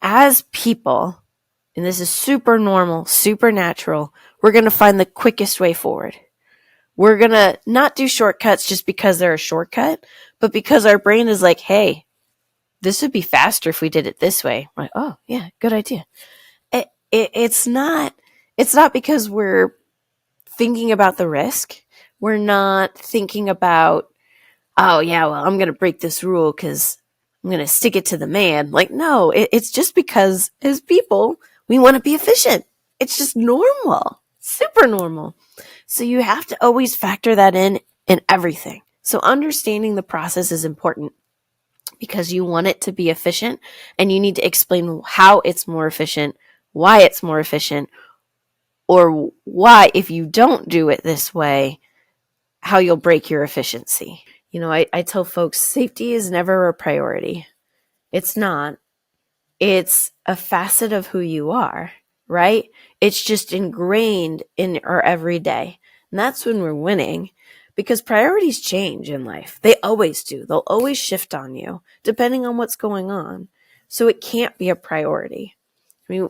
as people, and this is super normal, super natural, we're going to find the quickest way forward. We're going to not do shortcuts just because they're a shortcut, but because our brain is like, hey, this would be faster if we did it this way. I'm like, oh, yeah, good idea. It's not because we're thinking about the risk. We're not thinking about, oh, yeah, well, I'm going to break this rule because I'm going to stick it to the man. Like, no, it's just because as people, we want to be efficient. It's just normal, super normal. So you have to always factor that in everything. So understanding the process is important because you want it to be efficient and you need to explain how it's more efficient, why it's more efficient, or why, if you don't do it this way, how you'll break your efficiency. You know, I tell folks safety is never a priority. It's not. It's a facet of who you are, right? It's just ingrained in our everyday. And that's when we're winning because priorities change in life. They always do. They'll always shift on you depending on what's going on. So it can't be a priority. I mean,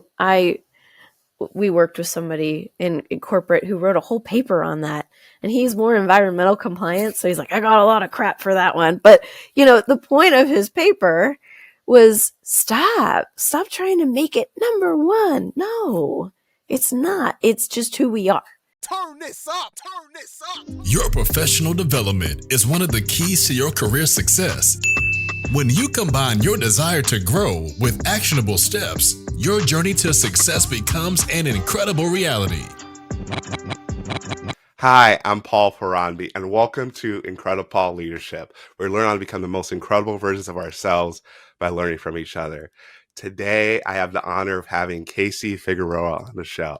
we worked with somebody in corporate who wrote a whole paper on that. And he's more environmental compliant. So he's like, I got a lot of crap for that one. But, you know, the point of his paper was stop trying to make it number one. No, it's not. It's just who we are. Turn this up. Your professional development is one of the keys to your career success. When you combine your desire to grow with actionable steps, your journey to success becomes an incredible reality. Hi, I'm Paul Ferrandi, and welcome to IncrediPaul Leadership, where we learn how to become the most incredible versions of ourselves by learning from each other. Today, I have the honor of having Kaci Figueroa on the show.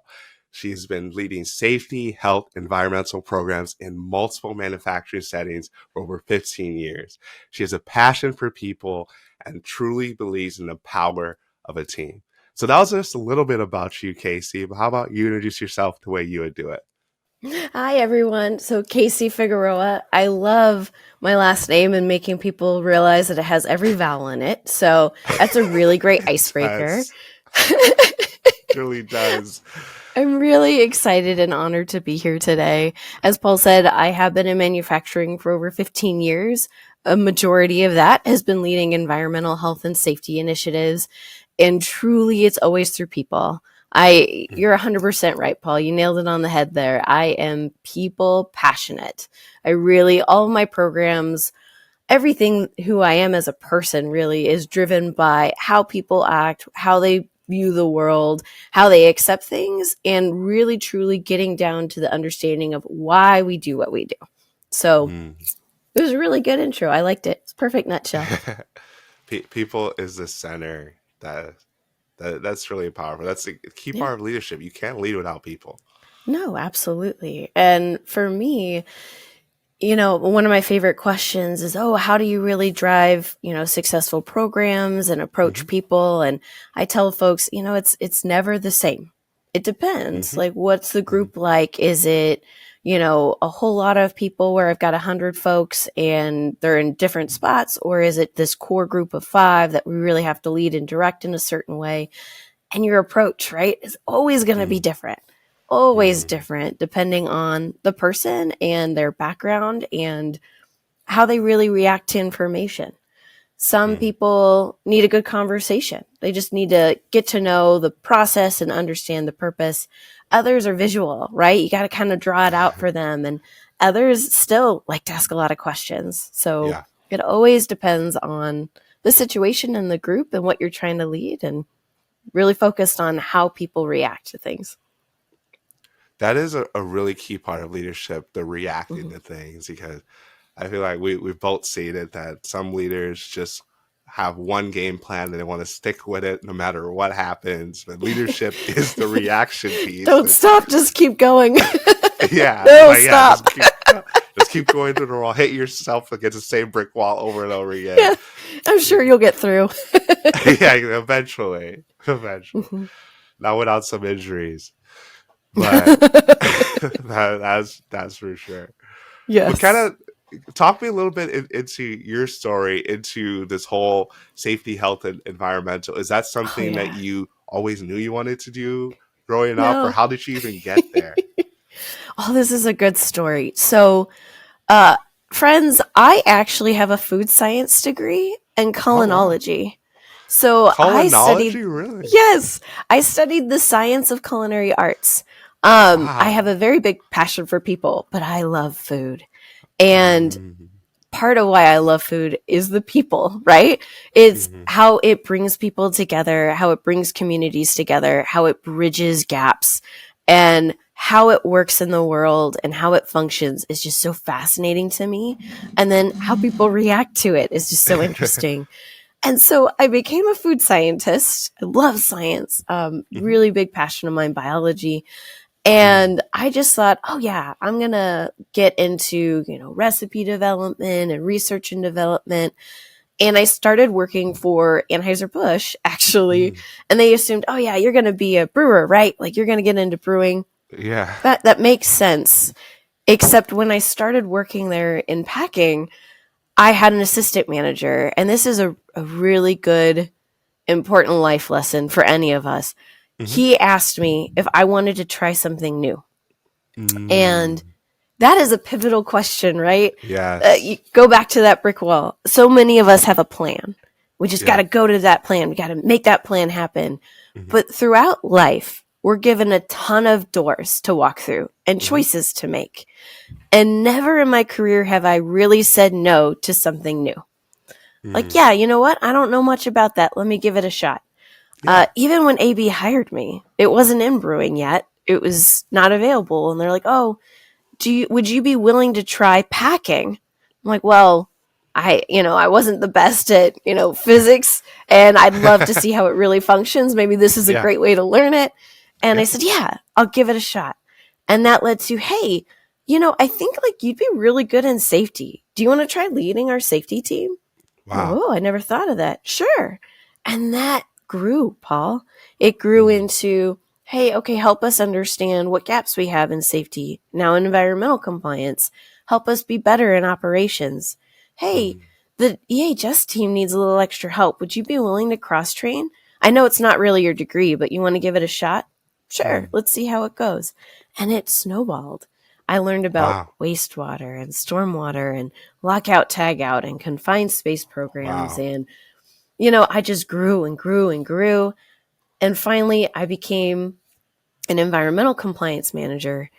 She's been leading safety, health, environmental programs in multiple manufacturing settings for over 15 years. She has a passion for people and truly believes in the power of a team. So that was just a little bit about you, Kaci, but how about you introduce yourself the way you would do it? Hi, everyone. So Kaci Figueroa. I love my last name and making people realize that it has every vowel in it. So that's a really great icebreaker. It really does. I'm really excited and honored to be here today. As Paul said, I have been in manufacturing for over 15 years. A majority of that has been leading environmental health and safety initiatives. And truly, it's always through people. You're 100% right, Paul. You nailed it on the head there. I am people passionate. All of my programs, everything who I am as a person really is driven by how people act, how they view the world, how they accept things, and really truly getting down to the understanding of why we do what we do. So it was a really good intro. I liked it. It's a perfect nutshell. People is the center. That's really powerful. That's a key part of leadership. You can't lead without people. No, absolutely. And for me, you know, one of my favorite questions is, how do you really drive, successful programs and approach people? And I tell folks, it's never the same. It depends. Like, what's the group like? Is it, a whole lot of people where I've got 100 folks and they're in different spots? Or is it this core group of 5 that we really have to lead and direct in a certain way? And your approach, right, is always going to be different. Always different depending on the person and their background and how they really react to information. Some people need a good conversation. They just need to get to know the process and understand the purpose. Others are visual, right? You got to kind of draw it out for them. And others still like to ask a lot of questions. So it always depends on the situation and the group and what you're trying to lead, and really focused on how people react to things. That is a really key part of leadership, the reacting to things, because I feel like we've both seen it that some leaders just have one game plan and they want to stick with it no matter what happens. But leadership is the reaction piece. Don't stop, just keep going. Yeah. No, stop. Just keep going through the wall. Hit yourself against the same brick wall over and over again. Yeah, I'm sure you'll get through. Yeah, eventually. Not without some injuries. But that's for sure. Yes. What kind of talk me a little bit into your story, into this whole safety, health, and environmental. Is that Oh, something that yeah. you always knew you wanted to do growing up, or No. how did you even get there? Oh, this is a good story. So, uh, friends, I actually have a food science degree and Oh, wow. culinology. So I studied, Culinology, really? yes, I studied the science of culinary arts. I have Wow. a very big passion for people, but I love food. And Mm, part of why I love food is the people, right? It's mhm, how it brings people together, how it brings communities together, how it bridges gaps, and how it works in the world and how it functions is just so fascinating to me. And then how people react to it is just so interesting. And so I became a food scientist. I love science. mhm, Really big passion of mine, biology. mm, And I just thought, oh yeah, I'm going to get into, recipe development and research and development. And I started working for Anheuser-Busch actually. mm. And they assumed, oh yeah, you're going to be a brewer, right? Like you're going to get into brewing. Yeah. That makes sense. Except when I started working there in packing, I had an assistant manager. And this is a really good, important life lesson for any of us. Mhm. He asked me if I wanted to try something new. And Mm, that is a pivotal question, right? You yes. go back to that brick wall. So many of us have a plan. We just got Yeah. to go to that plan. We got to make that plan happen. Mhm, But throughout life, we're given a ton of doors to walk through and mhm, choices to make. And never in my career have I really said no to something new. Like, mm. yeah, you know what? I don't know much about that. Let me give it a shot. Yeah. Even when AB hired me, it wasn't in brewing yet. It was not available. And they're like, oh, would you be willing to try packing? I'm like, well, I wasn't the best at, physics, and I'd love to see how it really functions. Maybe this is a Yeah. great way to learn it. And I Yeah. said, yeah, I'll give it a shot. And that led to, hey, I think like you'd be really good in safety. Do you want to try leading our safety team? Wow. Oh, I never thought of that. Sure. And that grew, Paul. It grew Mm, into, hey, okay, help us understand what gaps we have in safety. Now, in environmental compliance, help us be better in operations. Hey, mm. the EHS team needs a little extra help. Would you be willing to cross train? I know it's not really your degree, but you want to give it a shot? Sure, Mm. let's see how it goes. And it snowballed. I learned about Wow. wastewater and stormwater and lockout, tagout, and confined space programs. Wow. And, I just grew and grew and grew. And finally, I became an environmental compliance manager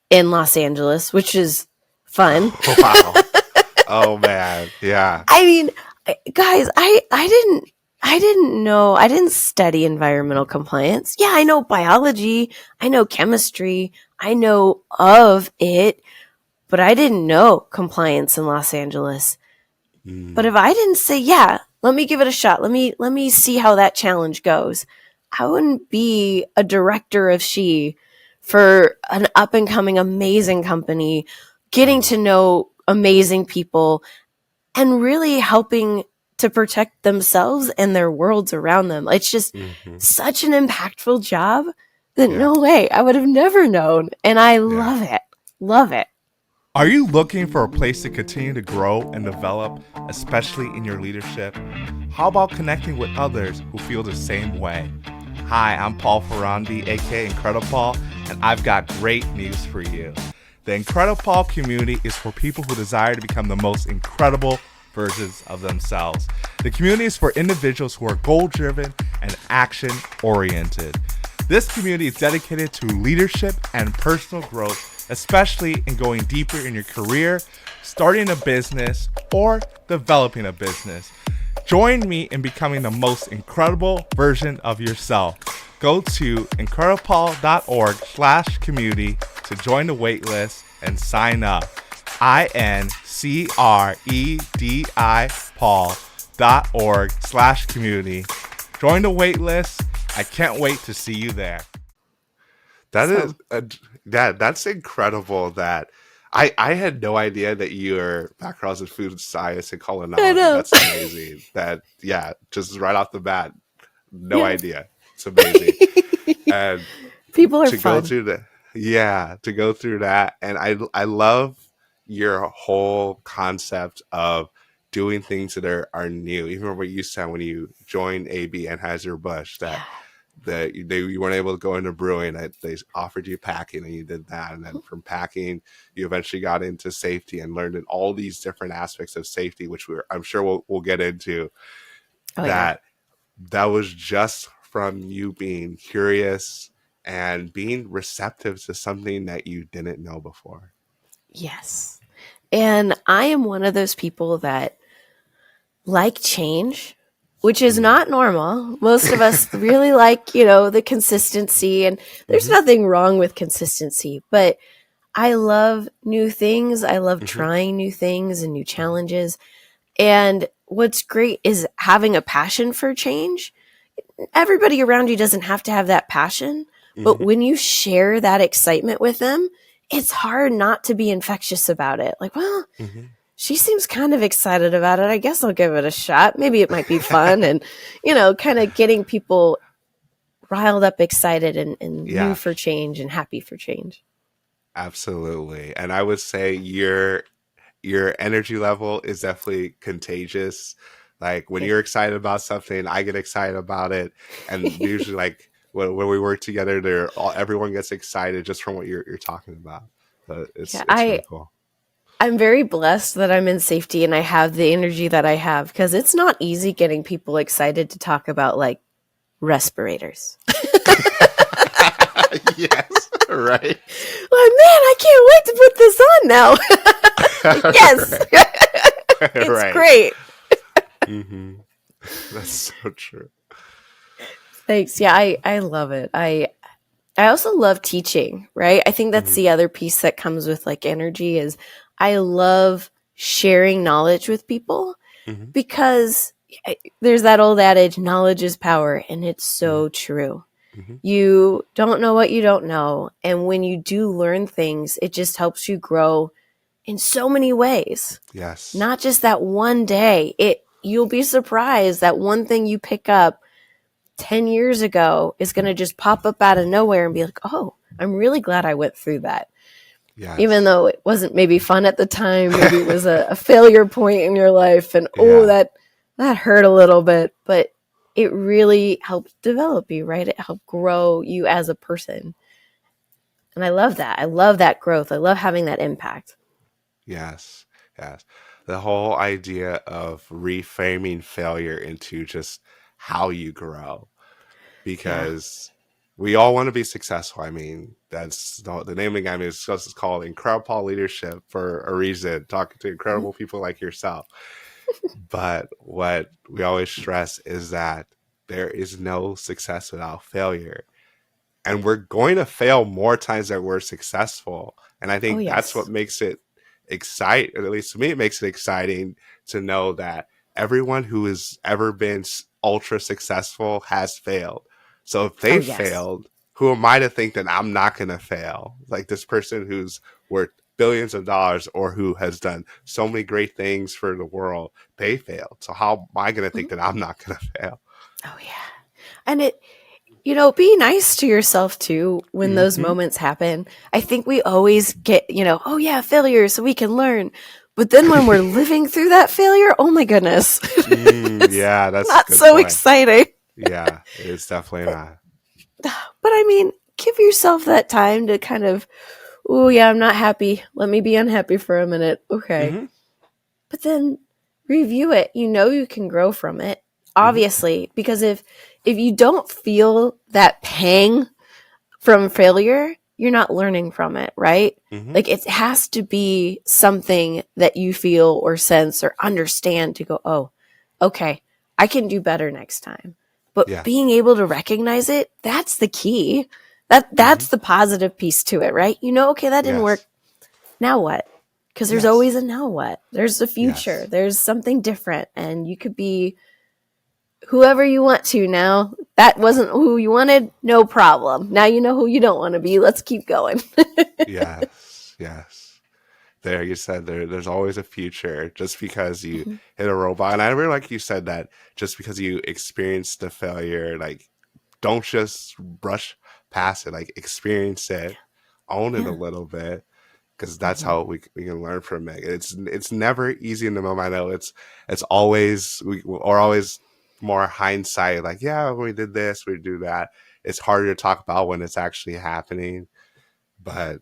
in Los Angeles, which is fun. Wow. Oh man. Yeah. I mean, guys, I didn't know, I didn't study environmental compliance. Yeah, I know biology, I know chemistry, I know of it, but I didn't know compliance in Los Angeles. But if Mm. I didn't say, yeah, let me give it a shot. Let me see how that challenge goes. I wouldn't be a director of She for an up and coming amazing company, getting Mm. to know amazing people and really helping to protect themselves and their worlds around them. It's just Mhm. such an impactful job that Yeah. no way I would have never known. And I Yeah. love it. Love it. Are you looking for a place to continue to grow and develop, especially in your leadership? How about connecting with others who feel the same way? Hi, I'm Paul Ferrandi, aka IncrediPaul, and I've got great news for you. The IncrediPaul community is for people who desire to become the most incredible versions of themselves. The community is for individuals who are goal-driven and action-oriented. This community is dedicated to leadership and personal growth, especially in going deeper in your career, starting a business, or developing a business. Join me in becoming the most incredible version of yourself. Go to incredipaul.org/community to join the waitlist and sign up. INCREDI Paul.org/community. Join the waitlist. I can't wait to see you there. That is So that's incredible. That I had no idea that your background in food science and I culinology. know. That's amazing. That yeah, just right off the bat, no Yeah. idea. It's amazing. And People are to go fun. through the yeah, to go through that, and I love your whole concept of doing things that are new. Even what you said when you joined AB Anheuser-Busch, Yeah. that you weren't able to go into brewing, that they offered you packing and you did that. And then from packing, you eventually got into safety and learned in all these different aspects of safety, which I'm sure we'll get into. Oh, yeah. That was just from you being curious and being receptive to something that you didn't know before. Yes. And I am one of those people that like change, which is not normal. Most of us really like, the consistency, and there's Mm-hmm. nothing wrong with consistency, but I love new things. I love Mm-hmm. trying new things and new challenges. And what's great is having a passion for change. Everybody around you doesn't have to have that passion, but Mm-hmm. when you share that excitement with them, it's hard not to be infectious about it. Like, well, Mm-hmm. she seems kind of excited about it. I guess I'll give it a shot. Maybe it might be fun. And, kind of getting people riled up, excited, and new Yeah, for change and happy for change. absolutely. And I would say your energy level is definitely contagious. Like when you're excited about something, I get excited about it. And usually like when we work together, everyone gets excited just from what you're talking about. So Yeah, it's really cool. I'm very blessed that I'm in safety and I have the energy that I have, because it's not easy getting people excited to talk about like respirators. Yes, right. Like, man, I can't wait to put this on now. Yes. It's Right. great. Mm-hmm. That's so true. Thanks. Yeah, I love it. I also love teaching, right? I think that's Mm-hmm. the other piece that comes with like energy is I love sharing knowledge with people, Mm-hmm. because there's that old adage, knowledge is power, and it's so true. Mm-hmm. You don't know what you don't know. And when you do learn things, it just helps you grow in so many ways. Yes. Not just that one day. You'll be surprised that one thing you pick up 10 years ago is going to just pop up out of nowhere and be like, oh, I'm really glad I went through that. Yes. Even though it wasn't maybe fun at the time, maybe it was a failure point in your life, and Yeah. that hurt a little bit, but it really helped develop you, right? It helped grow you as a person. And I love that. I love that growth. I love having that impact. Yes. Yes. The whole idea of reframing failure into just how you grow, Yeah. because we all want to be successful. I mean, that's the name of the game is called IncrediPaul Leadership for a reason, talking to Mhm. incredible people like yourself. But what we always stress is that there is no success without failure. And we're going to fail more times than we're successful. And I Oh, think that's what yes. makes it exciting. At least to me, it makes it exciting to know that everyone who has ever been ultra successful has failed. So if Oh, they yes. failed, who am I to think that I'm not going to fail? Like this person who's worth billions of dollars or who has done so many great things for the world, they failed. So how am I going to think Mhm. that I'm not going to fail? Oh, yeah. And be nice to yourself too when those Mm-hmm. moments happen. I think we always get, oh yeah, failure so we can learn. But then when we're living through that failure, oh my goodness, it's Yeah, that's a not good so point. exciting. Yeah, it's definitely not. But I mean, give yourself that time to kind of, oh yeah, I'm not happy. Let me be unhappy for a minute. Okay. Mm-hmm. But then review it. You can grow from it. Mm-hmm. Obviously, because if you don't feel that pang from failure, you're not learning from it, right? Mm-hmm. Like it has to be something that you feel or sense or understand to go, oh, okay, I can do better next time. But Yeah. being able to recognize it, that's the key. Mm-hmm. That's the positive piece to it, right? Okay, that didn't work. Yes. Now what? Because there's Yes. always a now what. There's the future. Yes. There's something different, and you could be whoever you want to now. That wasn't who you wanted, no problem. Now you know who you don't want to be. Let's keep going. Yes. Yes. There, you said there's always a future just because you Mhm. hit a robot. And I really like you said that just because you experienced the failure, like don't just brush past it, like experience it, own it a Yeah. little bit. because that's how we can learn from it. It's never easy in the moment. I know it's always we're always more hindsight, like, yeah, we did this, we do that. It's harder to talk about when it's actually happening, but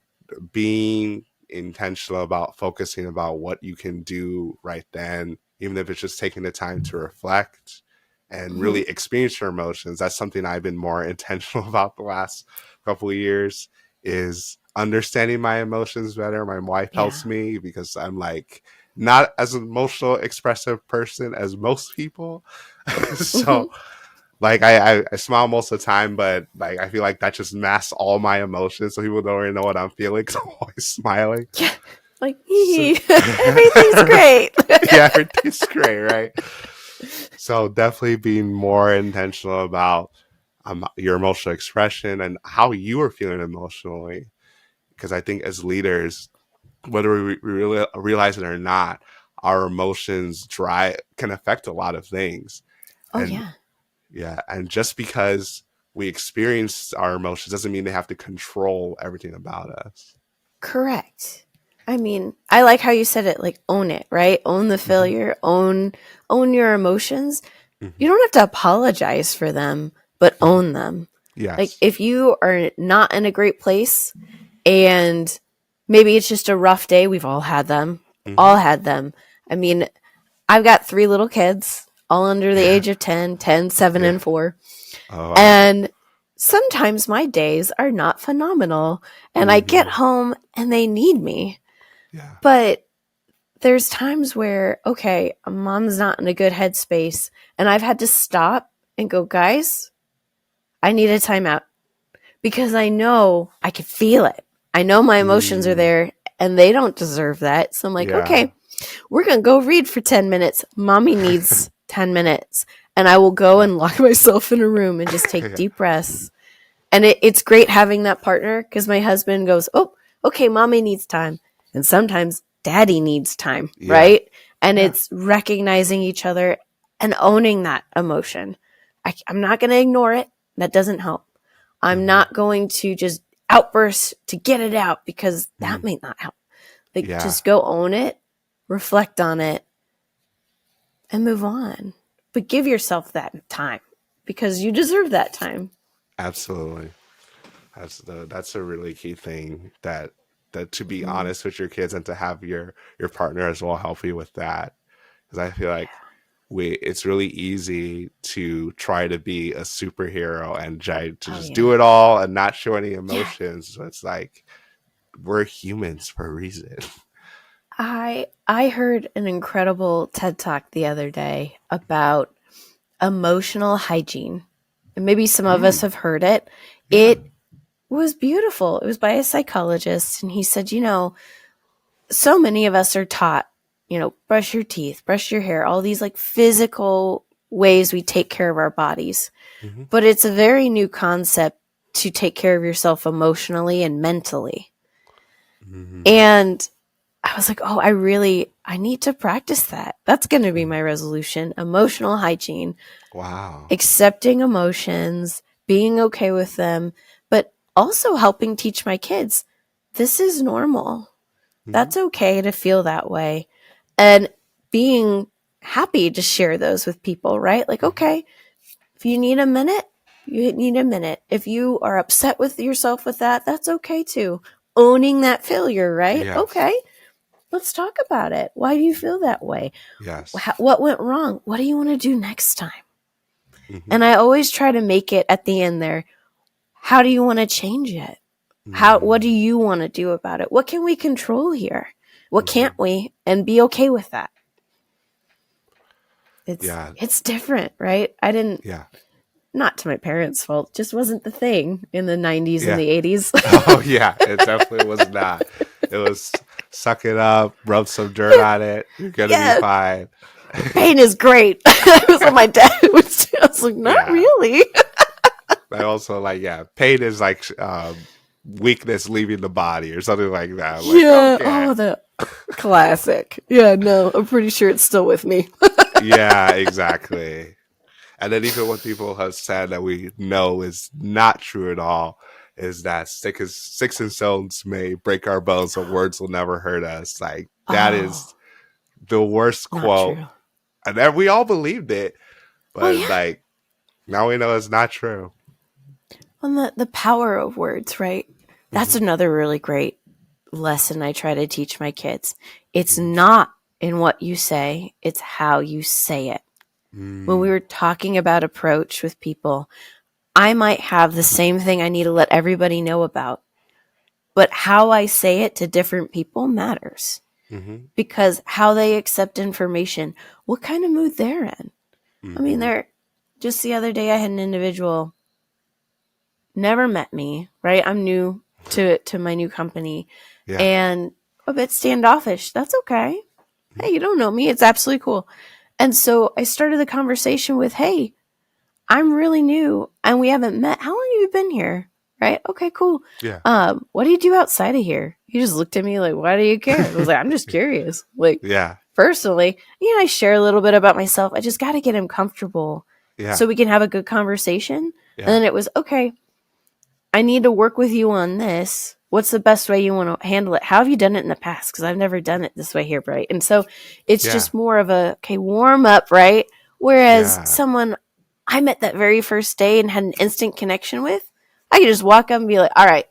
being intentional about focusing about what you can do right then, even if it's just taking the time to reflect and really experience your emotions. That's something I've been more intentional about the last couple of years, is understanding my emotions better. My wife Yeah. helps me because I'm like not as emotional expressive person as most people. So like I smile most of the time, but like I feel like that just masks all my emotions, so people don't really know what I'm feeling because I'm always smiling. Yeah. Like, So, everything's great. yeah, everything's great, right? So definitely being more intentional about your emotional expression and how you are feeling emotionally, because I think as leaders, whether we really realize it or not, our emotions can affect a lot of things, Oh, and yeah. yeah, and just because we experience our emotions doesn't mean they have to control everything about us. Correct. I mean, I like how you said it, like own it, right? Own the Hmm. failure, own your emotions. You Hmm. don't have to apologize for them, but Hmm. own them. Like Yes. if you are not in a great place and maybe it's just a rough day, we've all had them. Hmm. All had them. I mean, I've got 3 little kids, all under the Yeah. age of 10, 10, 7, Yeah. and 4. Oh wow. And sometimes my days are not phenomenal and I get Hmm. home and they need me. Yeah. But there's times where, okay, mom's not in a good headspace and I've had to stop and go, guys, I need a timeout because I know I can feel it. I know my emotions are Mm, there and they don't deserve that. So I'm like, yeah. okay, we're going to go read for 10 minutes. Mommy needs 10 minutes. And I will go Yeah. and lock myself in a room and just take Yeah. deep breaths. And it's great having that partner because my husband goes, oh, okay, mommy needs time. And sometimes daddy needs time, Yeah. right? And Yeah. it's recognizing each other and owning that emotion. I'm not going to ignore it. That doesn't help. I'm Hmm. not going to just outburst to get it out because Hmm. that may not help. Like, Yeah. just go own it, reflect on it, and move on. But give yourself that time because you deserve that time. Absolutely. That's a really key thing, that to be Mm, honest with your kids and to have your partner as well help you with that, because I feel like we it's really easy to try to be a superhero and try to oh, just yeah. do it all and not show any Yeah. emotions. So it's like we're humans for a reason. I heard an incredible TED Talk the other day about emotional hygiene. And maybe some of us Mm, have heard it. yeah. It was beautiful. It was by a psychologist and he said, so many of us are taught, brush your teeth, brush your hair, all these like physical ways we take care of our bodies. Hmm. But it's a very new concept to take care of yourself emotionally and mentally. Hmm. And I was like, oh, I need to practice that. That's going to be my resolution. Emotional hygiene, Wow. accepting emotions, being okay with them, but also helping teach my kids this is normal. Hmm. That's okay to feel that way. And being happy to share those with people, right? Like, Hmm. okay, if you need a minute, you need a minute. If you are upset with yourself with that, that's okay too. Owning that failure, right? Yes. Okay, let's talk about it. Why do you feel that way? Yes. What went wrong? What do you want to do next time? Hmm. And I always try to make it at the end there. How do you want to change it? What do Mm. you want to do about it? What can we control here? What Hmm. can't we? And be okay with that. It's Yeah. it's different, right? I didn't Yeah. not to my parents' fault, just wasn't the thing in the 90s and Yeah. the 80s. Oh yeah, it definitely was not. It was suck it up, rub some dirt Yeah, on it. You're gonna be yeah, fine. pain is great. I was what my dad would say. I was like, not Yeah. really. I also like, yeah, pain is like weakness leaving the body or something like that. I'm like, Yeah. okay. Oh, the classic. Yeah, no, I'm pretty sure it's still with me. Yeah, exactly. And then even what people have said that we know is not true at all is that sticks and stones may break our bones, but words will never hurt us. Like that is the worst not quote. true. And then we all believed it, but Yeah. like now we know it's not true. And the power of words, right? That's another really great lesson I try to teach my kids. It's not in what you say, it's how you say it. When we were talking about approach with people, I might have the same thing I need to let everybody know about, but how I say it to different people matters because how they accept information, what kind of mood they're in. I mean, just the other day I had an individual never met me, right? I'm new to my new company and a bit standoffish. That's okay. Hey, you don't know me. It's absolutely cool. And so I started the conversation with, hey, I'm really new and we haven't met. How long have you been here? Right? Okay, cool. Yeah. What do you do outside of here? He just looked at me like, why do you care? I was like, I'm just curious. Like, personally, I share a little bit about myself. I just got to get him comfortable so we can have a good conversation. And then it was, okay, I need to work with you on this. What's the best way you want to handle it? How have you done it in the past? Because I've never done it this way here, right? And so it's just more of a, okay, warm up, right? Whereas someone I met that very first day and had an instant connection with, I could just walk up and be like, all right,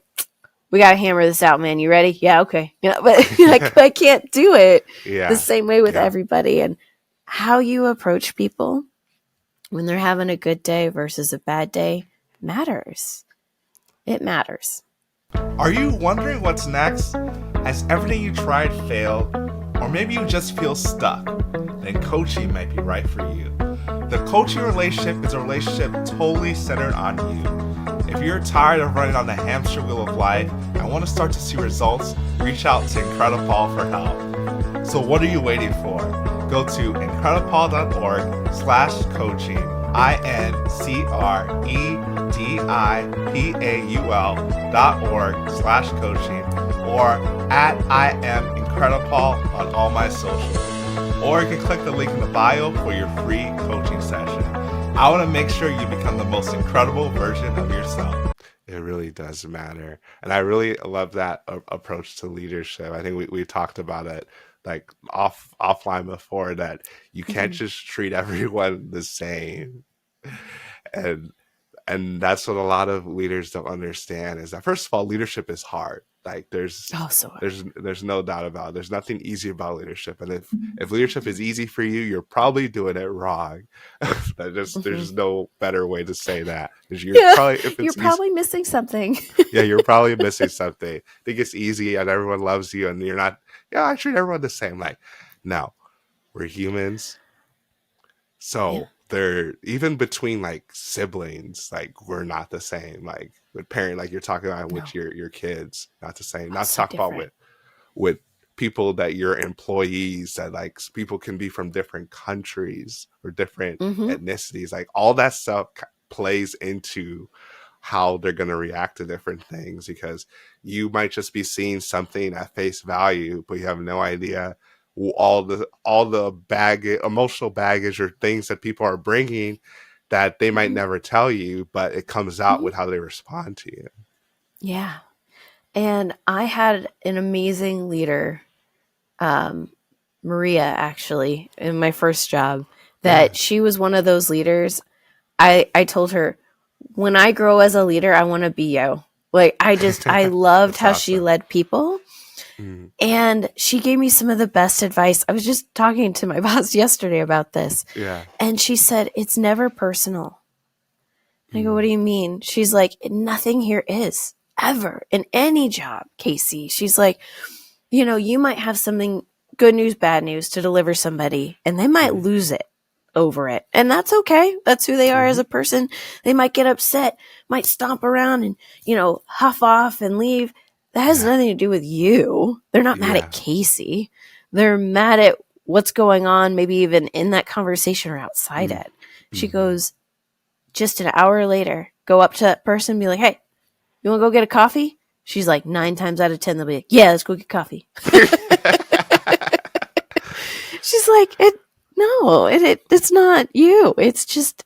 we got to hammer this out, man. You ready? Yeah, okay. But I can't do it the same way with everybody. And how you approach people when they're having a good day versus a bad day matters. It matters. Are you wondering what's next? Has everything you tried failed? Or maybe you just feel stuck? Then coaching might be right for you. The coaching relationship is a relationship totally centered on you. If you're tired of running on the hamster wheel of life and want to start to see results, reach out to IncrediPaul for help. So what are you waiting for? Go to IncrediPaul.org/coaching, IncrediPaul.org/coaching, or at I am IncrediPaul on all my socials. Or you can click the link in the bio for your free coaching session. I want to make sure you become the most incredible version of yourself. It really does matter. And I really love that approach to leadership. I think we talked about it like offline before, that you can't just treat everyone the same. And that's what a lot of leaders don't understand, is that first of all, leadership is hard. Like there's no doubt about it. There's nothing easy about leadership. And if leadership is easy for you, you're probably doing it wrong. There's no better way to say that. You're probably missing something. You're probably missing something. I think it's easy and everyone loves you and you're not, I treat everyone the same. Like, no, we're humans. So they're even between like siblings, like we're not the same. Like with parent, like you're talking about with your kids, not the same. Not to talk about with people that you're employees, that like people can be from different countries or different ethnicities. Like all that stuff plays into how they're going to react to different things, because you might just be seeing something at face value, but you have no idea all the emotional baggage or things that people are bringing that they might never tell you, but it comes out with how they respond to you. Yeah. And I had an amazing leader, Maria, actually, in my first job, that she was one of those leaders. I told her, when I grow as a leader, I want to be you. Like, I loved how awesome. She led people. And she gave me some of the best advice. I was just talking to my boss yesterday about this. Yeah. And she said, it's never personal. And I go, what do you mean? She's like, nothing here is ever in any job, Kaci. She's like, you might have something, good news, bad news to deliver somebody, and they might lose it over it. And that's okay. That's who they are as a person. They might get upset, might stomp around and, huff off and leave. That has nothing to do with you. They're not mad at Kaci. They're mad at what's going on, maybe even in that conversation or outside it. She goes, just an hour later, go up to that person and be like, hey, you want to go get a coffee? She's like, 9 times out of 10, they'll be like, yeah, let's go get coffee. She's like, it's not you. It's just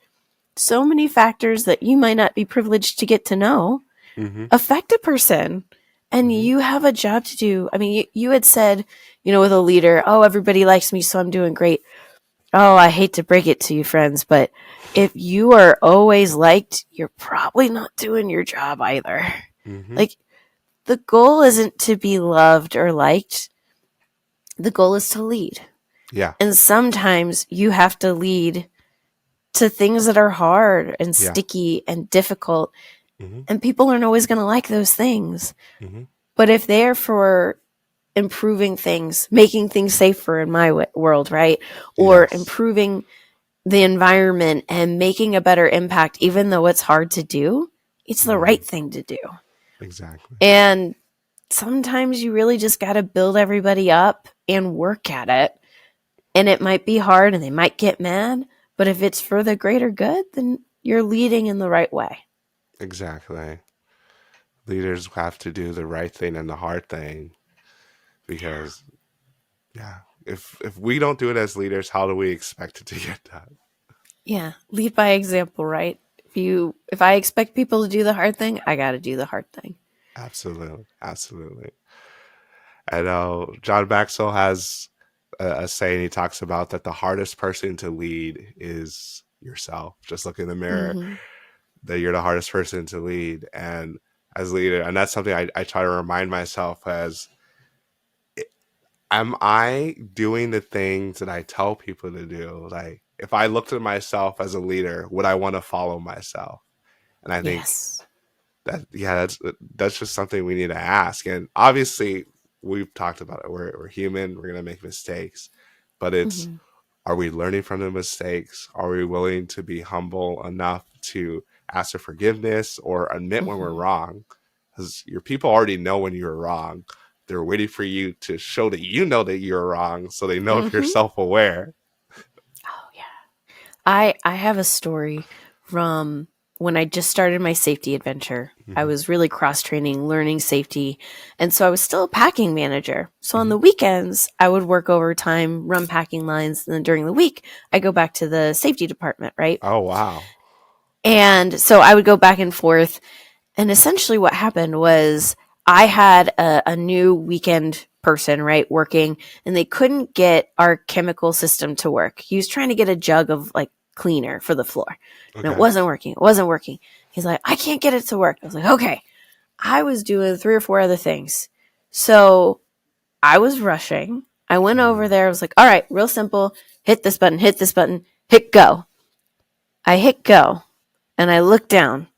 so many factors that you might not be privileged to get to know. affect a person. And you have a job to do. I mean, you had said, with a leader, oh, everybody likes me, so I'm doing great. Oh, I hate to break it to you, friends, but if you are always liked, you're probably not doing your job either. Like, the goal isn't to be loved or liked. The goal is to lead. Yeah. And sometimes you have to lead to things that are hard and sticky and difficult. And people aren't always going to like those things. But if they're for improving things, making things safer in my world, right? Or improving the environment and making a better impact, even though it's hard to do, it's the right thing to do. Exactly. And sometimes you really just got to build everybody up and work at it. And it might be hard and they might get mad, but if it's for the greater good, then you're leading in the right way. Exactly. Leaders have to do the right thing and the hard thing because, if we don't do it as leaders, how do we expect it to get done? Yeah, lead by example, right? If I expect people to do the hard thing, I got to do the hard thing. Absolutely. Absolutely. I know John Maxwell has a saying he talks about that the hardest person to lead is yourself. Just look in the mirror, that you're the hardest person to lead. And as leader, and that's something I try to remind myself as, am I doing the things that I tell people to do? Like, if I looked at myself as a leader, would I want to follow myself? And I think that's just something we need to ask. And obviously, we've talked about it. We're human. We're going to make mistakes. But it's, are we learning from the mistakes? Are we willing to be humble enough to ask for forgiveness or admit when we're wrong? Because your people already know when you're wrong. They're waiting for you to show that you know that you're wrong, so they know if you're self-aware. Oh, yeah. I have a story from when I just started my safety adventure. I was really cross-training, learning safety. And so I was still a packing manager. So on the weekends, I would work overtime, run packing lines. And then during the week, I go back to the safety department, right? Oh, wow. And so I would go back and forth. And essentially what happened was I had a new weekend person, right, working, and they couldn't get our chemical system to work. He was trying to get a jug of like cleaner for the floor. And it wasn't working. It wasn't working. He's like, I can't get it to work. I was like, okay. I was doing 3 or 4 other things. So I was rushing. I went over there. I was like, all right, real simple. Hit this button, hit go. I hit go and I look down.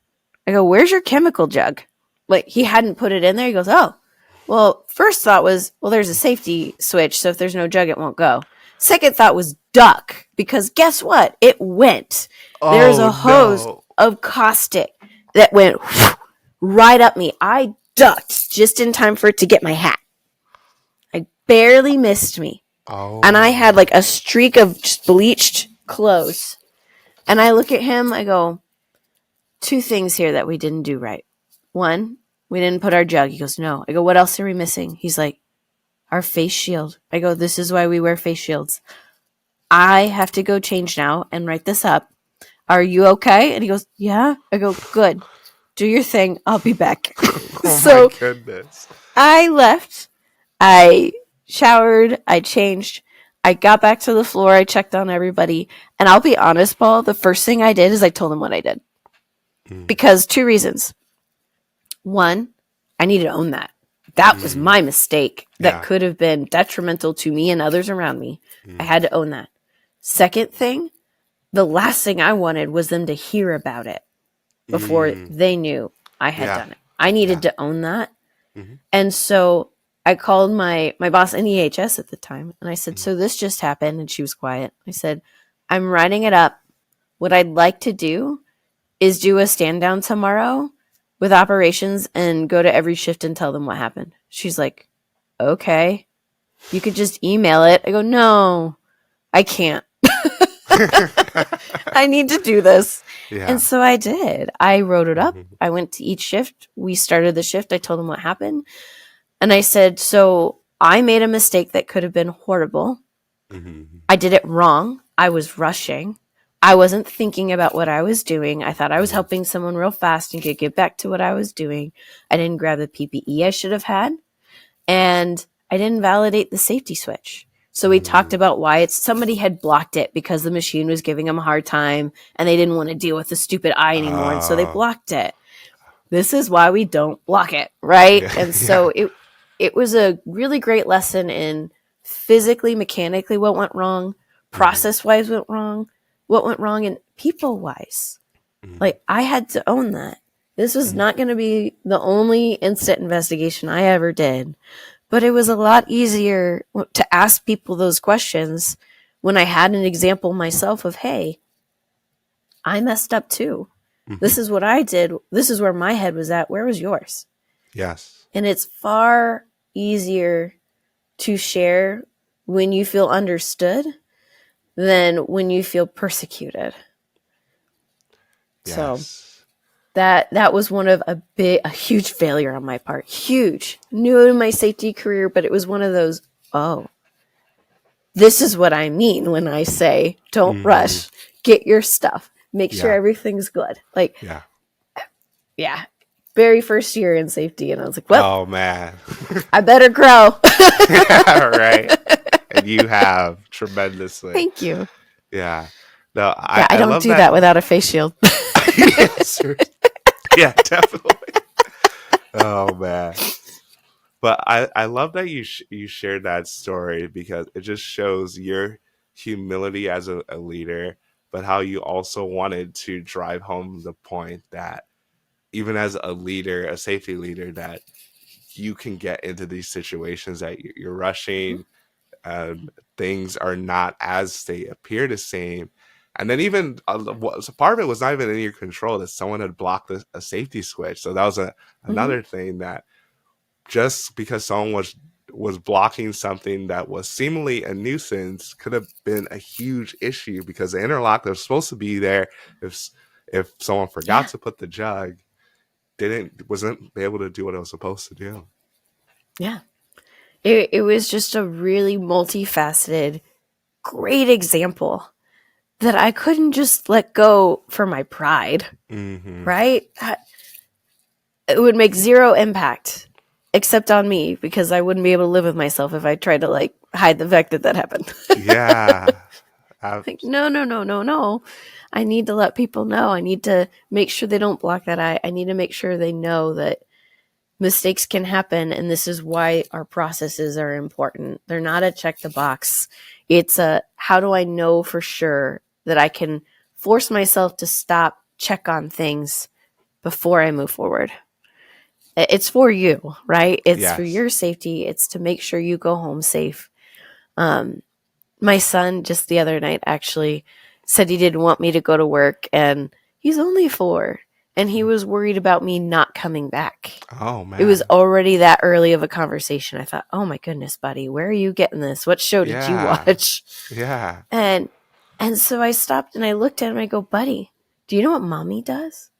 I go, where's your chemical jug? Like, he hadn't put it in there. He goes, oh, well, first thought was, well, there's a safety switch. So if there's no jug, it won't go. Second thought was duck, because guess what? It went. There's a hose of caustic that went right up me. I ducked just in time for it to get my hat. I barely missed me. And I had like a streak of just bleached clothes. And I look at him, I go, 2 things here that we didn't do right. 1, we didn't put our jug. He goes, no. I go, what else are we missing? He's like, our face shield. I go, this is why we wear face shields. I have to go change now and write this up. Are you okay? And he goes, yeah. I go, good. Do your thing. I'll be back. My goodness. I left. I showered. I changed. I got back to the floor. I checked on everybody. And I'll be honest, Paul, the first thing I did is I told him what I did. Because 2 reasons. 1, I needed to own that. That was my mistake that could have been detrimental to me and others around me. I had to own that. Second thing, the last thing I wanted was them to hear about it before they knew I had done it. I needed to own that. And so I called my boss in EHS at the time, and I said, so this just happened, and she was quiet. I said, I'm writing it up. What I'd like to do is do a stand down tomorrow with operations and go to every shift and tell them what happened. She's like, okay, you could just email it. I go, no, I can't. I need to do this. Yeah. And so I did. I wrote it up. I went to each shift. We started the shift. I told them what happened. And I said, so I made a mistake that could have been horrible. I did it wrong. I was rushing. I wasn't thinking about what I was doing. I thought I was helping someone real fast and could get back to what I was doing. I didn't grab the PPE I should have had, and I didn't validate the safety switch. So we talked about why somebody had blocked it because the machine was giving them a hard time and they didn't want to deal with the stupid eye anymore. And so they blocked it. This is why we don't block it, right? Yeah. And so it was a really great lesson in physically, mechanically what went wrong, process-wise what went wrong, and people-wise. Like, I had to own that. This was not going to be the only incident investigation I ever did, but it was a lot easier to ask people those questions when I had an example myself of, hey, I messed up too. This is what I did. This is where my head was at. Where was yours? Yes. And it's far easier to share when you feel understood than when you feel persecuted. Yes. So that was one of a huge failure on my part. Huge. New in my safety career, but it was one of those, oh, this is what I mean when I say don't rush. Get your stuff. Make sure everything's good. Like, yeah. Very first year in safety, and I was like, well, oh man, I better grow. right. And you have tremendously. Thank you. Yeah. No, I don't do that without a face shield. Yes, yeah, definitely. Oh man. But I love that you shared that story because it just shows your humility as a leader, but how you also wanted to drive home the point that even as a leader, a safety leader, that you can get into these situations that you're rushing, things are not as they appear the same. And then even so part of it was not even in your control that someone had blocked a safety switch. So that was another thing that just because someone was blocking something that was seemingly a nuisance could have been a huge issue because the interlock that was supposed to be there if someone forgot to put the jug wasn't able to do what it was supposed to do. Yeah. It was just a really multifaceted, great example that I couldn't just let go for my pride, right? It would make zero impact except on me because I wouldn't be able to live with myself if I tried to like hide the fact that happened. Yeah. Like, no. I need to let people know. I need to make sure they don't block that eye. I need to make sure they know that mistakes can happen, and this is why our processes are important. They're not a check the box. It's a, how do I know for sure that I can force myself to stop, check on things before I move forward? It's for you, right? It's for your safety. It's to make sure you go home safe. My son just the other night actually said he didn't want me to go to work, and he's only 4. And he was worried about me not coming back. Oh, man. It was already that early of a conversation. I thought, oh, my goodness, buddy, where are you getting this? What show did you watch? Yeah. And so I stopped and I looked at him. I go, buddy, do you know what mommy does?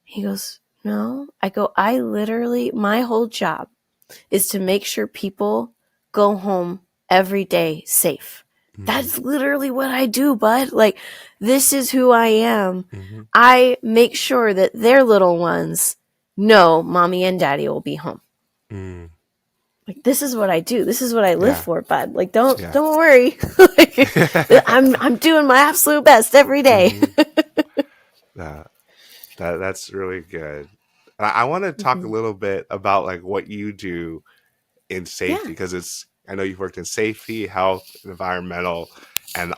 He goes, no. I go, my whole job is to make sure people go home every day safe. That's literally what I do, bud. Like, this is who I am. I make sure that their little ones know mommy and daddy will be home. Like, this is what I do. This is what I live for, bud. Like, don't worry. Like, I'm doing my absolute best every day. That's really good. I want to talk a little bit about like what you do in safety because I know you've worked in safety, health, environmental, and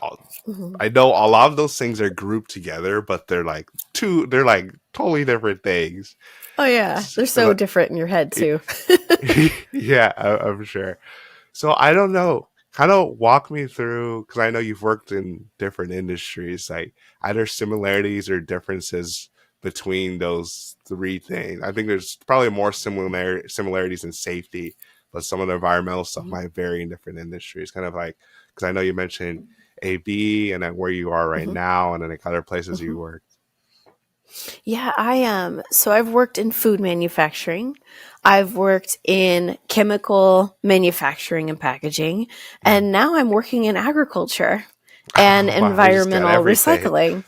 I know a lot of those things are grouped together, but they're like totally different things. Oh yeah, they're so different in your head too. Yeah, I'm sure. So I don't know, kind of walk me through, because I know you've worked in different industries, like either similarities or differences between those 3 things. I think there's probably more similarities in safety, but some of the environmental stuff might vary in different industries. Kind of like, because I know you mentioned AB and then where you are right now, and then like other places you work. Yeah, so I've worked in food manufacturing. I've worked in chemical manufacturing and packaging, and now I'm working in agriculture and environmental recycling.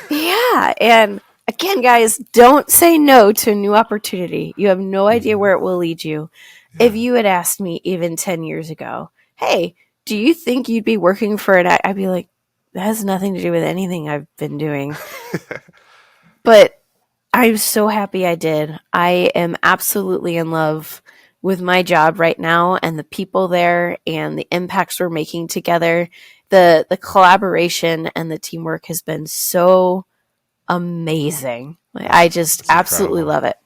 Yeah. And again, guys, don't say no to a new opportunity. You have no idea where it will lead you. Yeah. If you had asked me even 10 years ago, hey, do you think you'd be working for an, I'd be like, that has nothing to do with anything I've been doing. But I'm so happy I did. I am absolutely in love with my job right now and the people there and the impacts we're making together. The collaboration and the teamwork has been so amazing. I just It's absolutely incredible. love it.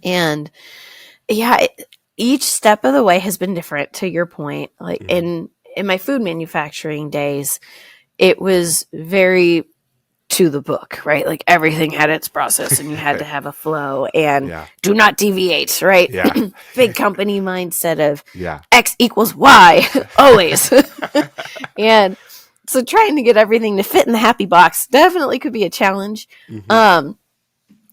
And yeah, each step of the way has been different, to your point. Like in my food manufacturing days, it was very to the book, right? Like everything had its process and you had to have a flow and Yeah. do not deviate, right? Yeah. Big company mindset of Yeah. X equals Y always. And so trying to get everything to fit in the happy box definitely could be a challenge.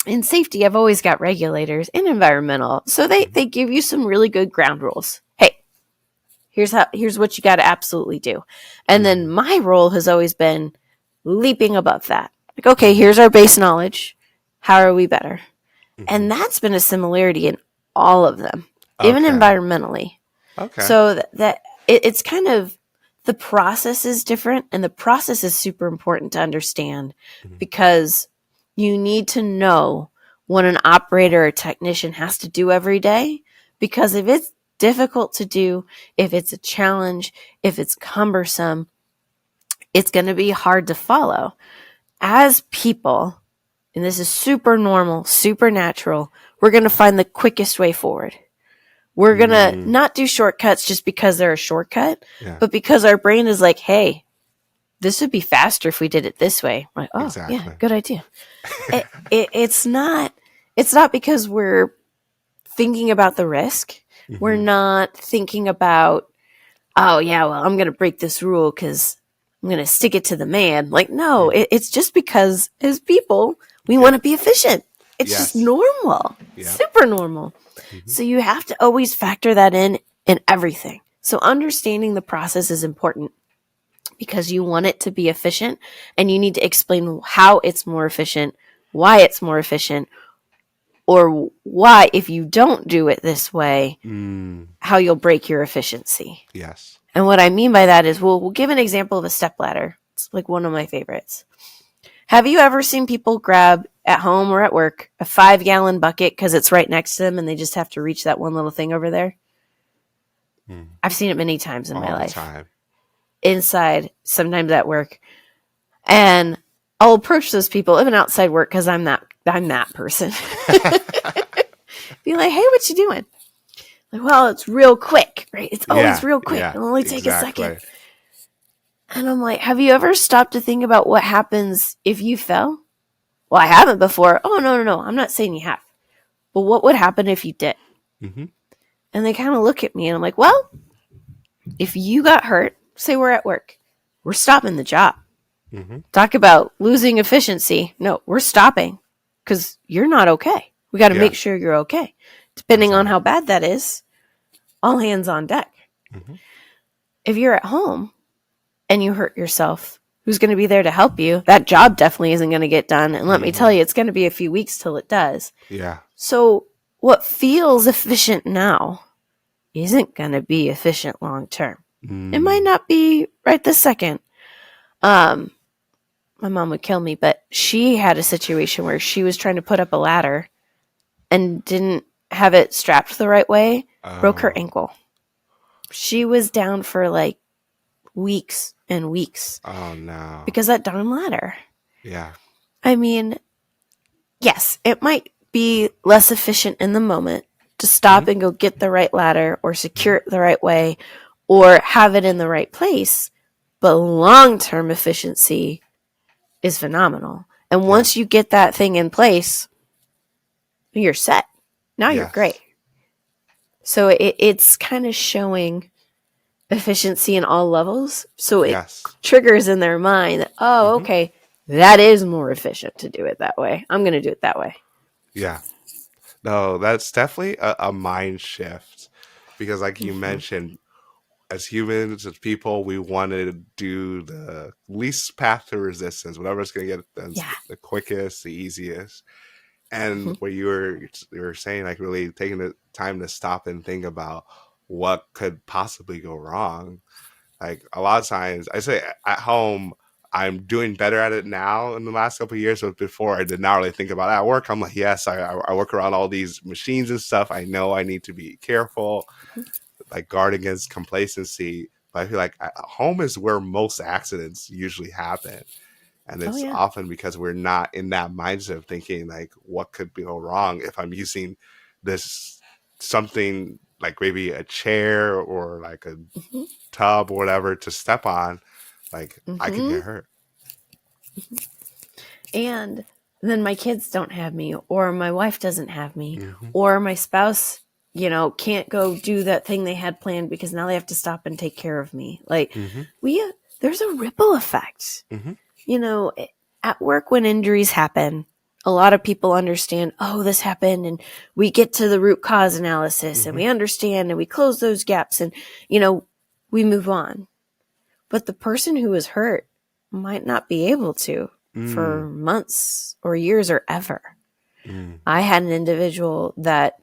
In safety, I've always got regulators and environmental. So they give you some really good ground rules. Hey, here's what you got to absolutely do. And then my role has always been leaping above that. Like, okay, here's our base knowledge. How are we better? And that's been a similarity in all of them, even Okay. environmentally. Okay. So it's kind of, the process is different, and the process is super important to understand because you need to know what an operator or technician has to do every day. Because if it's difficult to do, if it's a challenge, if it's cumbersome, it's going to be hard to follow. As people, and this is super normal, super natural, we're going to find the quickest way forward. We're going to not do shortcuts just because they're a shortcut, Yeah. but because our brain is like, hey, this would be faster if we did it this way. I'm like, oh, Exactly. yeah, good idea. It's not because we're thinking about the risk. We're not thinking about, oh, yeah, well, I'm going to break this rule because I'm going to stick it to the man. Like, no, it's just because as people, we want to be efficient. It's just normal, super normal. So you have to always factor that in everything. So understanding the process is important because you want it to be efficient and you need to explain how it's more efficient, why it's more efficient, or why, if you don't do it this way, how you'll break your efficiency. Yes. And what I mean by that is, we'll give an example of a stepladder. It's like one of my favorites. Have you ever seen people grab at home or at work a 5-gallon bucket because it's right next to them and they just have to reach that one little thing over there? I've seen it many times in my life. Time. Inside, sometimes at work. And I'll approach those people, even outside work, because I'm that person. Be like, hey, what you doing? Like, well, it's real quick, right? It's always real quick. It'll only take a second. And I'm like, have you ever stopped to think about what happens if you fell? Well, I haven't before. Oh, no. I'm not saying you have. But what would happen if you did? And they kind of look at me and I'm like, well, if you got hurt, say we're at work, we're stopping the job. Talk about losing efficiency. No, we're stopping because you're not okay. We got to make sure you're okay. Depending on how bad that is, all hands on deck. If you're at home and you hurt yourself, who's going to be there to help you? That job definitely isn't going to get done. And let me tell you, it's going to be a few weeks till it does. Yeah. So what feels efficient now isn't going to be efficient long term. It might not be right this second. My mom would kill me, but she had a situation where she was trying to put up a ladder and didn't have it strapped the right way, broke her ankle. She was down for like weeks and weeks. Oh, no. Because that darn ladder. Yeah. I mean, yes, it might be less efficient in the moment to stop and go get the right ladder or secure it the right way or have it in the right place. But long-term efficiency is phenomenal. And once you get that thing in place, you're set. Now you're great. So it's kind of showing efficiency in all levels. So it triggers in their mind that, oh, okay, that is more efficient to do it that way. I'm going to do it that way. Yeah. No, that's definitely a mind shift because like you mentioned, as humans, as people, we want to do the least path to resistance, whatever's going to get us Yeah. the quickest, the easiest. And Mm-hmm. what you were saying, like really taking the time to stop and think about what could possibly go wrong. Like a lot of times, I say at home, I'm doing better at it now in the last couple of years, but before I did not really think about it. At work. I'm like, yes, I work around all these machines and stuff. I know I need to be careful, like guard against complacency. But I feel like at home is where most accidents usually happen. And Oh it's yeah. often because we're not in that mindset of thinking like, what could go wrong if I'm using this something like maybe a chair or like a Mm-hmm. tub or whatever to step on, like I could Mm-hmm. get hurt. And then my kids don't have me, or my wife doesn't have me, Mm-hmm. or my spouse, can't go do that thing they had planned because now they have to stop and take care of me. Like Mm-hmm. there's a ripple effect. Mm-hmm. At work when injuries happen, a lot of people understand, oh, this happened, and we get to the root cause analysis and we understand and we close those gaps and, we move on. But the person who was hurt might not be able to for months or years or ever. Mm. I had an individual that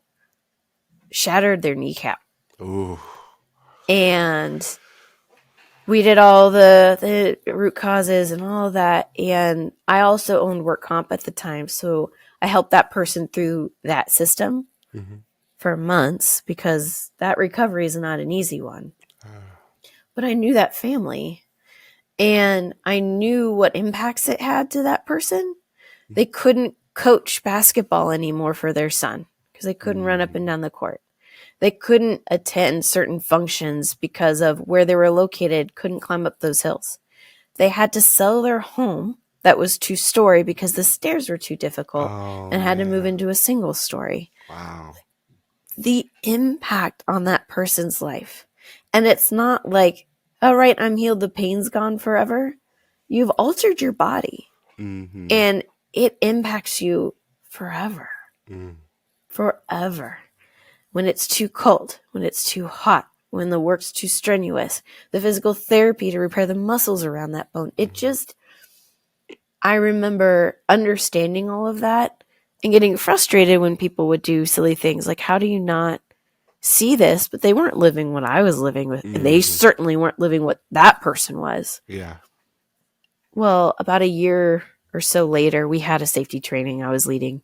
shattered their kneecap. Ooh. And we did all the root causes and all of that. And I also owned work comp at the time. So I helped that person through that system for months because that recovery is not an easy one. But I knew that family and I knew what impacts it had to that person. They couldn't coach basketball anymore for their son because they couldn't run up and down the court. They couldn't attend certain functions because of where they were located, couldn't climb up those hills. They had to sell their home that was 2-story because the stairs were too difficult and had to move into a single story. Wow. The impact on that person's life. And it's not like, all right, I'm healed, the pain's gone forever. You've altered your body and it impacts you forever. Forever. When it's too cold, when it's too hot, when the work's too strenuous, the physical therapy to repair the muscles around that bone. I remember understanding all of that and getting frustrated when people would do silly things like, how do you not see this? But they weren't living what I was living with. And they certainly weren't living what that person was. Yeah. Well, about a year or so later, we had a safety training I was leading.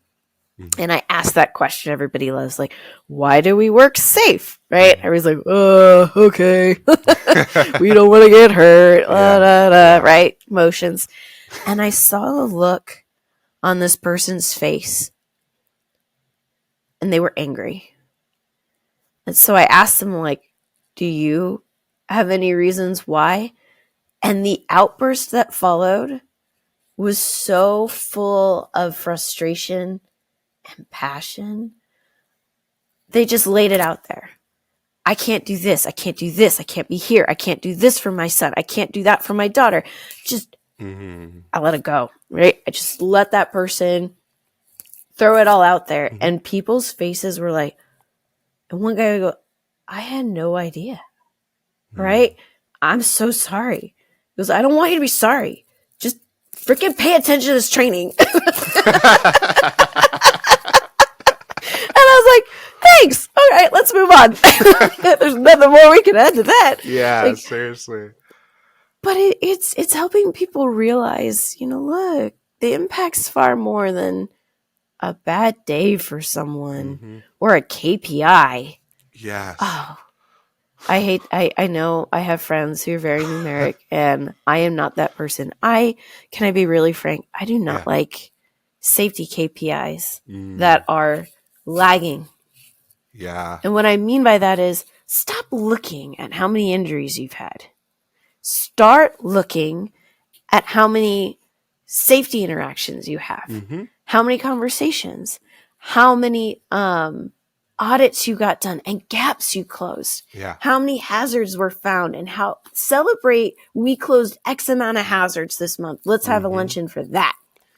And I asked that question everybody loves, like, why do we work safe? Right? I was like, okay. We don't want to get hurt. Right? Emotions. And I saw the look on this person's face. And they were angry. And so I asked them, like, do you have any reasons why? And the outburst that followed was so full of frustration and passion. They just laid it out there. I can't do this. I can't do this. I can't be here. I can't do this for my son. I can't do that for my daughter. Just, I let it go, right? I just let that person throw it all out there. And people's faces were like, and one guy would go, I had no idea, right? I'm so sorry. He goes, I don't want you to be sorry. Just freaking pay attention to this training. And I was like, thanks. All right, let's move on. There's nothing more we can add to that. Yeah, seriously. But it's helping people realize, look, the impact's far more than a bad day for someone or a KPI. Yes. Oh, I know I have friends who are very numeric and I am not that person. Can I be really frank? I do not like safety KPIs that are lagging. Yeah. And what I mean by that is stop looking at how many injuries you've had. Start looking at how many safety interactions you have, how many conversations, how many audits you got done and gaps you closed, how many hazards were found, and how celebrate we closed X amount of hazards this month. Let's have a luncheon for that.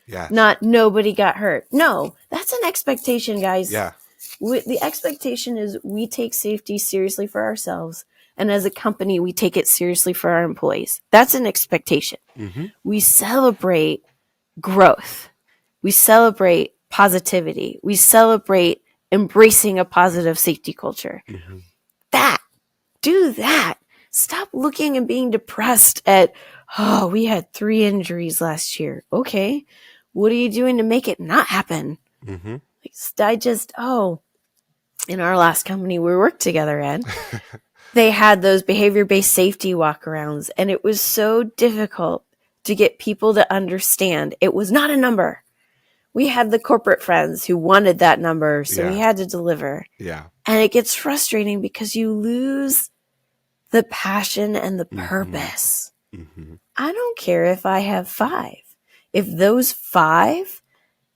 Yes. Not nobody got hurt. No, that's an expectation, guys. Yeah. The expectation is we take safety seriously for ourselves And as a company, we take it seriously for our employees. That's an expectation. Mm-hmm. We celebrate growth. We celebrate positivity. We celebrate embracing a positive safety culture. Mm-hmm. Do that. Stop looking and being depressed at, oh, we had 3 injuries last year. Okay. What are you doing to make it not happen? Mm-hmm. In our last company we worked together at, they had those behavior-based safety walkarounds, and it was so difficult to get people to understand it was not a number. We had the corporate friends who wanted that number, so we had to deliver. Yeah. And it gets frustrating because you lose the passion and the purpose. Mm-hmm. I don't care if I have 5. If those 5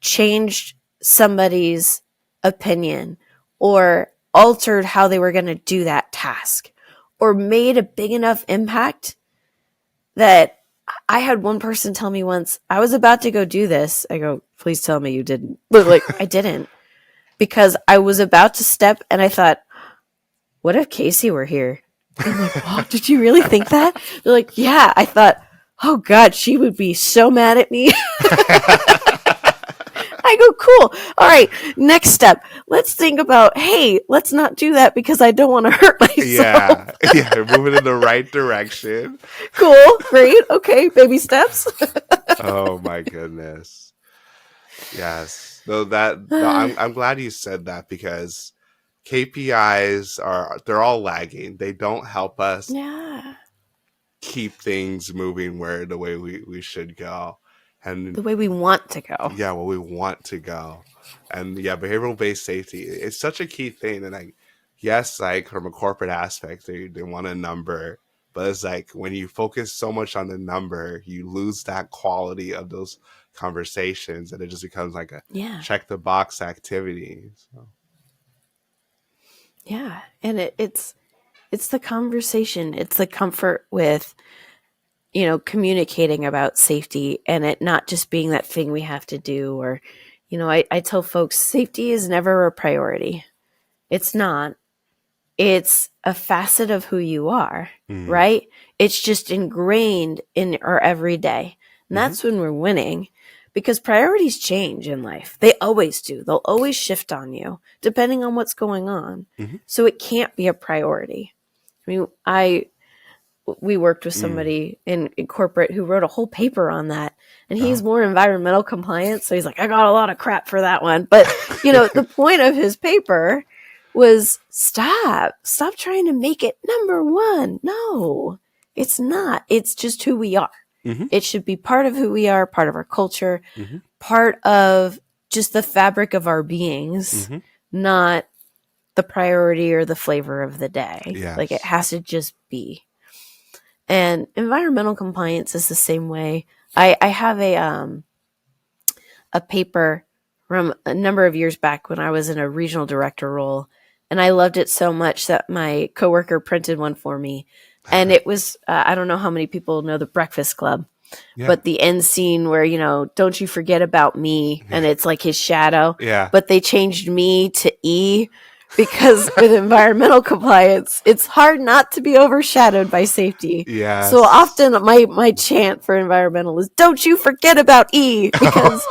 changed somebody's opinion or altered how they were going to do that task or made a big enough impact that I had one person tell me once, I was about to go do this. I go, please tell me you didn't. But like, I didn't, because I was about to step and I thought, what if Kaci were here? I'm like, oh, did you really think that? They're like, yeah. I thought, oh God, she would be so mad at me. I go, cool. All right. Next step. Let's think about, hey, let's not do that because I don't want to hurt myself. Yeah. Yeah. Moving in the right direction. Cool. Great. Okay. Baby steps. Oh my goodness. Yes. No, I'm glad you said that, because KPIs they're all lagging. They don't help us keep things moving the way we should go. And the way we want to go. Yeah, well, we want to go. And yeah, behavioral based safety, it's such a key thing. And yes, like from a corporate aspect, they want a number, but it's like when you focus so much on the number, you lose that quality of those conversations, and it just becomes like a check the box activity. So. Yeah. And it's the conversation. It's the comfort with, communicating about safety, and it not just being that thing we have to do. Or, I tell folks safety is never a priority. It's not. It's a facet of who you are, right? It's just ingrained in our everyday. And that's when we're winning, because priorities change in life. They always do. They'll always shift on you depending on what's going on. So it can't be a priority. I mean, we worked with somebody in corporate who wrote a whole paper on that, and he's more environmental compliant. So he's like, I got a lot of crap for that one. But, the point of his paper was stop trying to make it number 1. No, it's not. It's just who we are. It should be part of who we are, part of our culture, part of just the fabric of our beings, not the priority or the flavor of the day. Yes. Like, it has to just be. And environmental compliance is the same way. I have a paper from a number of years back when I was in a regional director role, and I loved it so much that my coworker printed one for me. And it was, I don't know how many people know The Breakfast Club, but the end scene where, don't you forget about me. And it's like his shadow. Yeah. But they changed me to E, because with environmental compliance, it's hard not to be overshadowed by safety. Yeah. So often my chant for environmental is, don't you forget about E, because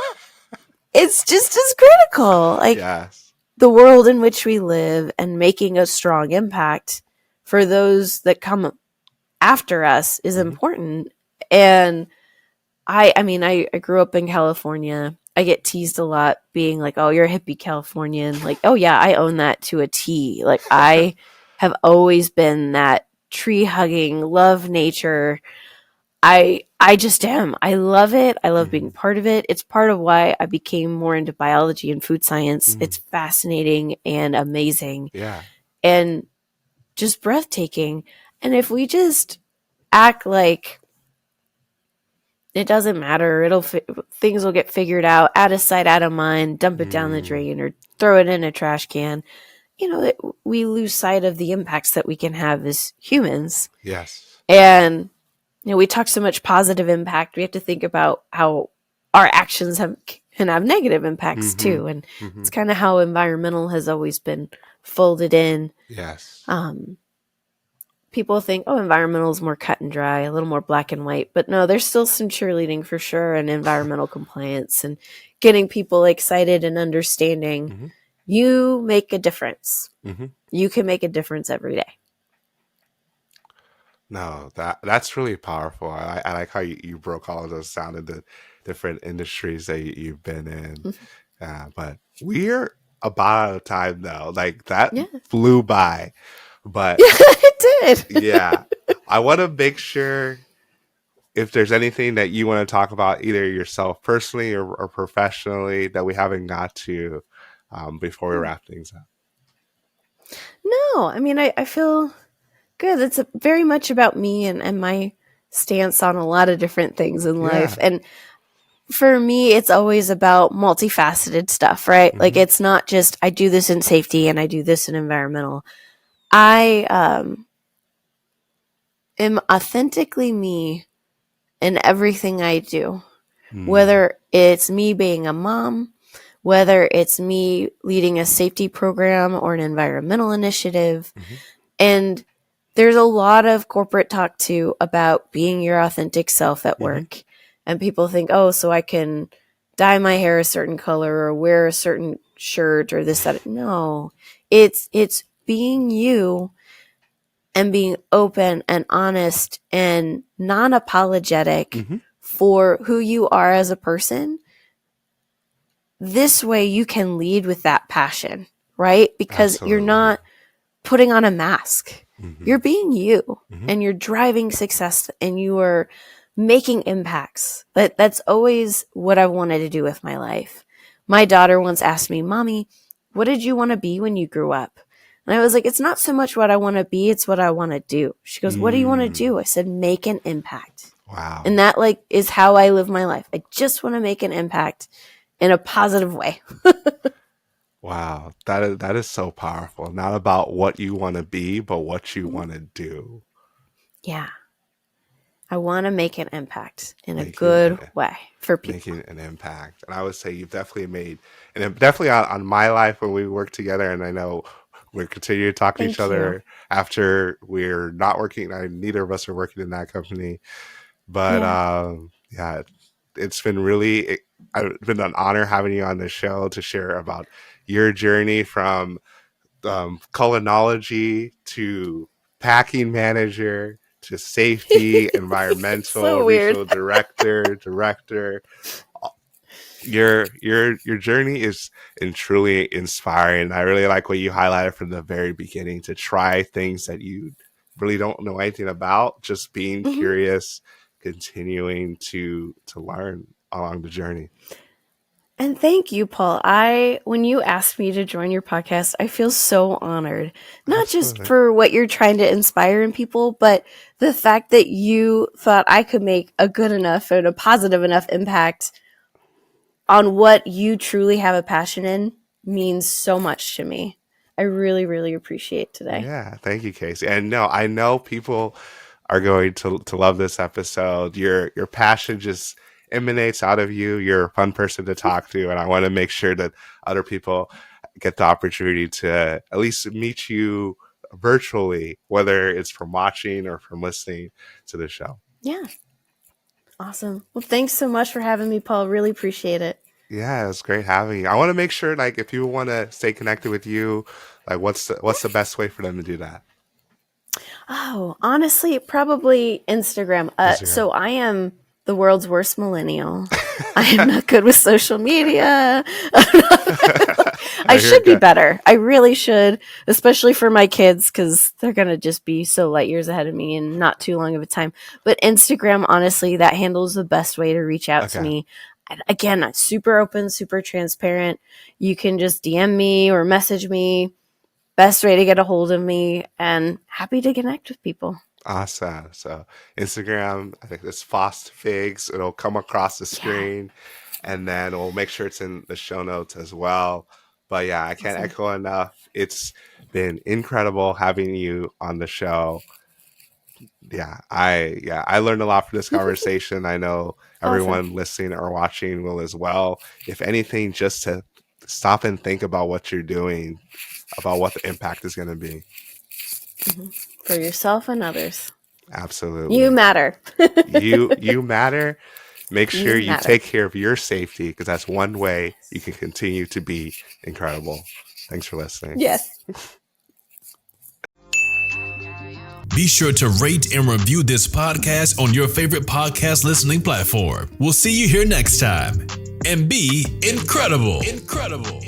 it's just as critical. Like, the world in which we live and making a strong impact for those that come after us is important. And I grew up in California. I get teased a lot being like, oh, you're a hippie Californian. Like, oh yeah, I own that to a T. Like, I have always been that tree hugging, love nature. I just am. I love it. I love being part of it. It's part of why I became more into biology and food science. It's fascinating and amazing. Yeah. And just breathtaking. And if we just act like it doesn't matter, things will get figured out, out of sight, out of mind, dump it down the drain or throw it in a trash can, we lose sight of the impacts that we can have as humans. Yes. And, we talk so much positive impact. We have to think about how our actions can have negative impacts too. And it's kind of how environmental has always been folded in. Yes. people think, oh, environmental is more cut and dry, a little more black and white. But no, there's still some cheerleading for sure and environmental compliance and getting people excited and understanding. Mm-hmm. You make a difference. Mm-hmm. You can make a difference every day. No, that's really powerful. I like how you broke all of those down into different industries that you've been in. Mm-hmm. But we're about out of time though. Like that Yeah. flew by. But it did. Yeah, I want to make sure if there's anything that you want to talk about, either yourself personally or professionally, that we haven't got to before we wrap things up. No, I mean, I feel good. It's very much about me and my stance on a lot of different things in life. And for me, it's always about multifaceted stuff, right? Mm-hmm. Like, it's not just I do this in safety and I do this in environmental. I am authentically me in everything I do, whether it's me being a mom, whether it's me leading a safety program or an environmental initiative. Mm-hmm. And there's a lot of corporate talk too about being your authentic self at work. Mm-hmm. And people think, oh, so I can dye my hair a certain color or wear a certain shirt or this, that. No, it's being you and being open and honest and non-apologetic Mm-hmm. for who you are as a person. This way you can lead with that passion, right? Because Absolutely. You're not putting on a mask. Mm-hmm. You're being you, mm-hmm. and you're driving success, and you are making impacts. That's always what I wanted to do with my life. My daughter once asked me, Mommy, what did you want to be when you grew up? And I was like, it's not so much what I want to be, it's what I want to do. She goes, what do you want to do? I said, make an impact. Wow. And that is how I live my life. I just want to make an impact in a positive way. Wow. That is so powerful. Not about what you want to be, but what you want to do. Yeah. I want to make an impact in a good way for people. Making an impact. And I would say you've definitely made, and definitely on my life when we work together, and I know we're continuing to talk to each other after we're not working. Neither of us are working in that company. But yeah, it's been it's been an honor having you on the show to share about your journey from culinology to packing manager to safety, environmental, so regional director. Your journey is truly inspiring. I really like what you highlighted from the very beginning, to try things that you really don't know anything about, just being curious, continuing to learn along the journey. And thank you, Paul. When you asked me to join your podcast, I feel so honored. Not Absolutely. Just for what you're trying to inspire in people, but the fact that you thought I could make a good enough and a positive enough impact on what you truly have a passion in means so much to me. I really, really appreciate today. Yeah, thank you, Kaci. And no, I know people are going to love this episode. Your passion just emanates out of you. You're a fun person to talk to, and I want to make sure that other people get the opportunity to at least meet you virtually, whether it's from watching or from listening to the show. Yeah. Awesome. Well, thanks so much for having me, Paul. Really appreciate it. Yeah, it's great having you. I want to make sure, like, if you want to stay connected with you, like, what's the best way for them to do that? Oh, honestly, probably Instagram. So I am the world's worst millennial. I am not good with social media. I should be better. I really should, especially for my kids, because they're going to just be so light years ahead of me in not too long of a time. But Instagram, honestly, that handle is the best way to reach out to me. And again, I'm super open, super transparent. You can just DM me or message me. Best way to get a hold of me, and happy to connect with people. Awesome. So Instagram, I think it's Fost Figs. It'll come across the screen, and then we'll make sure it's in the show notes as well. But yeah, I can't echo enough. It's been incredible having you on the show. I learned a lot from this conversation. I know everyone listening or watching will as well. If anything, just to stop and think about what you're doing, about what the impact is going to be. For yourself and others. Absolutely. You matter. you matter. Make sure you matter. take care of your safety, because that's one way you can continue to be incredible. Thanks for listening. Yes. Be sure to rate and review this podcast on your favorite podcast listening platform. We'll see you here next time. And be incredible. Incredible.